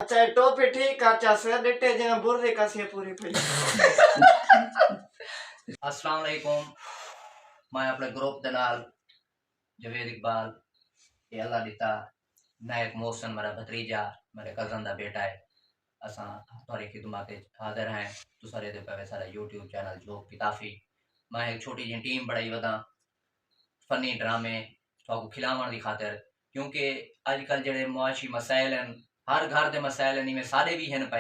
अच्छा टोपी ठीक अच्छा सर डिटे जे बुर्रे कसी पूरी पई अस्सलाम वालेकुम। मैं अपने ग्रुप दे नाल जवेद इकबाल ये अल्लाह दिता नायक मोहसन मेरा भतीजा मेरे कजन दा बेटा है। असा थोड़ी खिदमत हाजिर हैं तो सारे दे पे सारा यूट्यूब चैनल जो किताफी मैं एक छोटी जी टीम बढ़ाई वदा फनी ड्रामे तो खिलावन की खातिर क्योंकि आजकल जेडे मुआशी मसाइल हैं हर घर के मसाइल हैं सारे भी हैं पे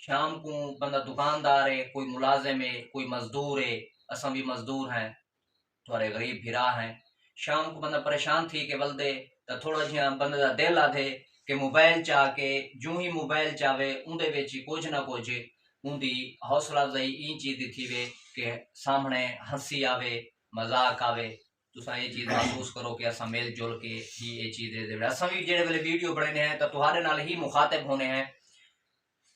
शाम को बंदा दुकानदार है कोई मुलाजिम है कोई मजदूर है असम भी मजदूर हैं थोड़े गरीब भिरा हैं शाम को बंदा परेशान थी के बलदे तो थोड़ा जिहा बंदे का दिल आधे कि मोबाइल चाह के जूं ही मोबाइल चाहे उनके विच कुछ ना कुछ उनकी हौसला अफजाई इन चीज की थी वे कि सामने हंसी आवे मजाक आवे तुसा ये चीज महसूस करो कि असा मिल जुल के ही ये चीज असा भी जेडे वेले वीडियो बनाने हैं तो तुम्हारे नाल ही मुखातिब होने हैं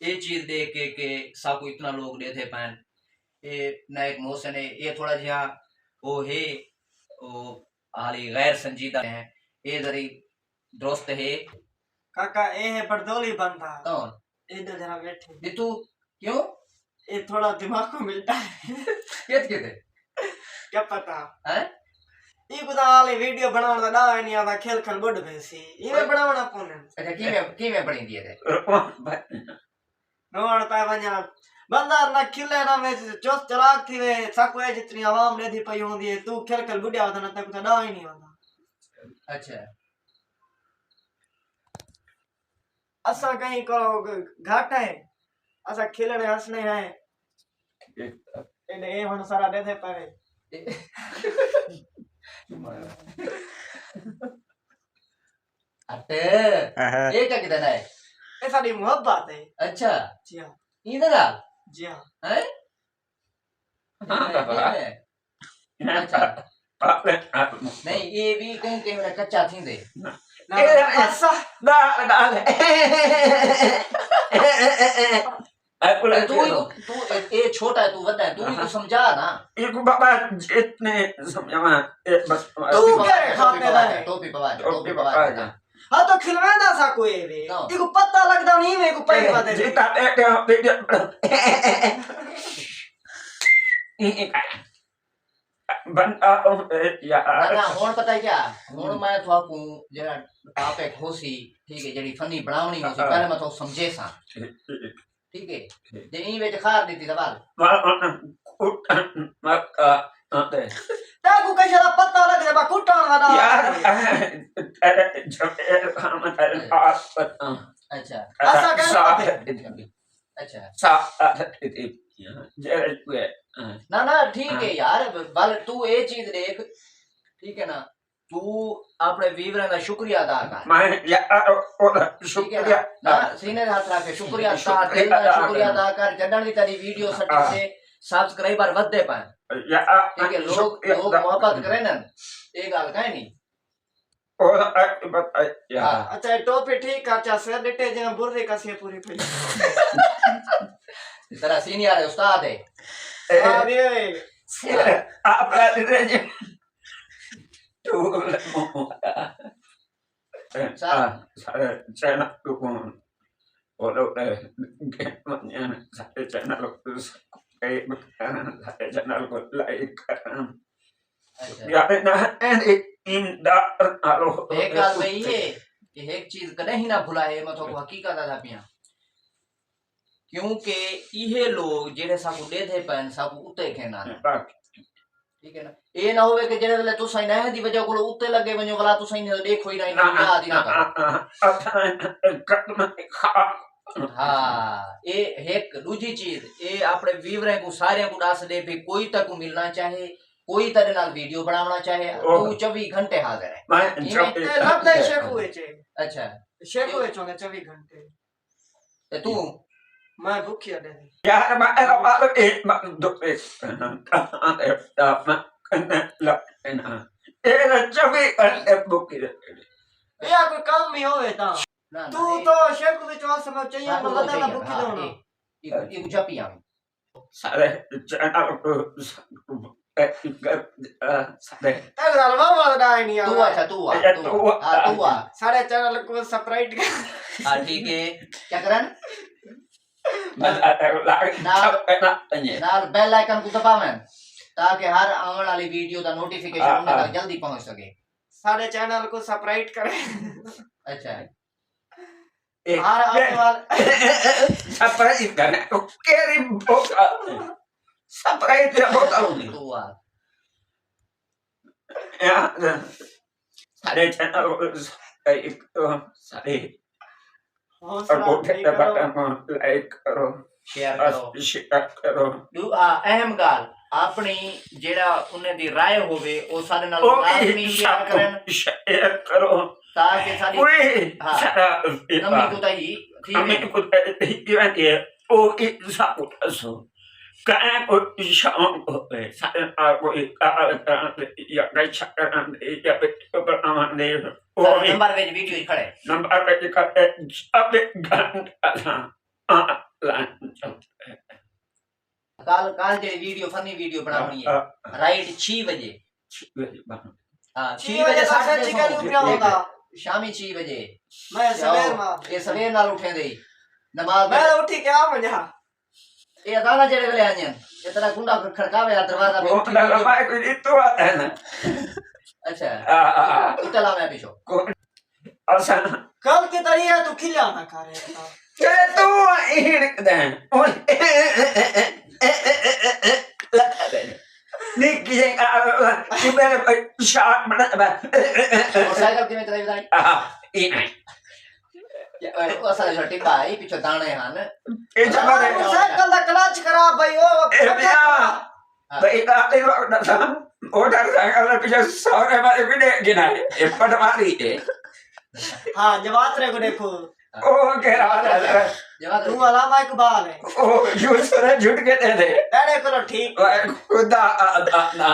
ये चीज देख के साकू इतना लोग देते पैन ये नायक मोहसन है ये थोड़ा जिहा वो है वो हाली गैर संजीदा है ये जरी दोस्त है काका ए है बरदौली बंदा कौन इधर जरा बैठे ये तू क्यों ये थोड़ा दिमाग को मिलता है कहते क्या पता हैं ये कुदाले वीडियो बनाने दा ना नहीं आता खेल खेल बुड बेसी ये बनावना पोने अच्छा की में बनी दिए थे रोण पे वना बंदा ना खिले ना में चोस चलाक थी वे साको है जितनी आवाम ने थी पई होंदी है तू खेल खेल बुढ़िया होता ना तक तो ना ही नहीं होता अच्छा असा कहीं करो घाट है असा खेलने हंसने हैं ए हुन सारा देते पावे अटे ये क्या किधर है ये साडी मोहब्बत है अच्छा जी हां इधर आ जी हां हैं अच्छा नहीं ये भी कहीं कहीं मेरा कच्चा थी दे असा तू ये छोटा है तू बड़ा है तू भी तो समझा ना इनको बाबा इतने समझावा बस तू क्या खाने दा है टोपी पवा दे हां तो खिलवांदा सा कोई रे इको पता लगदा नहीं मेरे को पैसे बादे जीता बंदा यार ना हुन पता है क्या हुन मैं थाकू जरा टॉपिक होसी ठीक है जेडी फनी बनावनी होसी पहले मैं तो समझे सा ठीक है जे ई विच खार दी सवाल ताकू कैसा पता लग जा बा कुटाण दा यार जब हम अच्छा ऐसा कैसे अच्छा सा ना ना ठीक है यार बल तू ये चीज देख ठीक है ना तू अपने व्यूअर का शुक्रिया अदा कर मैं यार शुक्रिया ना सीने हाथ रख के शुक्रिया अदा कर जडन दी तेरी वीडियो सटी से सब्सक्राइबर वधदे पाए ठीक है लोग मोहब्बत करे ना ये गल कहे नहीं अच्छा टोपी ठीक अच्छा सर डिटे जे बुर्रे कसी पूरी पई तेरा सीनियर है उस्ताद है अरे आप channel dukung walau saya channel channel like ya nah इंदा आलो एक गल वही है कि एक चीज कदे ही ना भुलाए मैं तो हकीकत आदा पिया क्योंकि इहे लोग जेड़े साकू दे थे पैन साकू उते खेना ठीक है ना ये ना होवे कि जेड़े वेले तू सही ना दी वजह को उते लगे वणो वाला तू सही ने देखो ही ना याद ही ना हाँ ये एक दूसरी चीज ये अपने व्यूअर को सारे को दस दे भी कोई तक मिलना चाहे कोई तेरे नाल वीडियो बनाना चाहे तू 24 घंटे हाजिर है मैं लगदा है शेख हुए चे अच्छा शेख हुए चोने 24 घंटे ते तू मैं भूखी दे यार मैं दो या कोई काम ही होवे ता तू तो शेख विच समय चाहिए मैं बता ना भूखी दोना ये जपी आ सारे चैनल साढ़े ते गल मामा दा डाई नहीं तू आंदा अच्छा तू आ ये तू तू आ। हाँ, तू आ सारे चैनल को सब्सक्राइब कर हाँ ठीक है क्या करन नाल बेल आइकन को दबावें ताकि हर आने वाली वीडियो का नोटिफिकेशन उन्हें तक जल्दी पहुंच सके। सारे चैनल को सब्सक्राइब करें अच्छा हर आने वाले सब्सक्राइब करना केरी बोका सब्सक्राइब तेरा बोका तू आ या सारे चैनल एक सारे और हौसला बोटे नहीं करो बटन लाइक करो शेयर करो शेयर करो अहम गाल अपनी जेड़ा उन्हें दी राय होवे ओ सारे नाल लाजमी शेयर करन शेयर करो ताकि साडी ओए हाँ। सारा नमी को तही ठीक हमें है कुछ इवेंट है ओ इस सो काय को शाम को सारे को या गई चक्कर या पर आने ओ नंबर वेज वीडियो खड़े नंबर पे का अब गाना काल काल जे वीडियो फनी वीडियो बनानी है राइट 6 बजे हां 6 बजे साढ़े चिकन रुपया होगा शामी 6 बजे मैं सवेर में ये सवेर नाल उठे दे नमाज मैं उठी क्या मजा ये अदाला जेड़े वेले आने ये तेरा गुंडा खड़कावे दरवाजा पे वो उठी लगा भाई कोई तो आता है ना अच्छा उतला मैं पीछो अच्छा कल के तरिया तू खिला ना करे चले तू इन दे निक जे कि मेरे शॉट बना मोटरसाइकिल के में चलाई बताई ये ओ सारे छोटी भाई पीछे दाने हन ये जमाने मोटरसाइकिल दा क्लच खराब भाई ओ भाई आते वक्त था मोटरसाइकिल पीछे सारे मारे भी दे गिना ये पटवारी है हां जवाब रे को देखो ओ कह रहा था जवाब तू अलामा इकबाल है ओ यूसुफ झूठ के दे दे अरे करो ठीक खुदा ना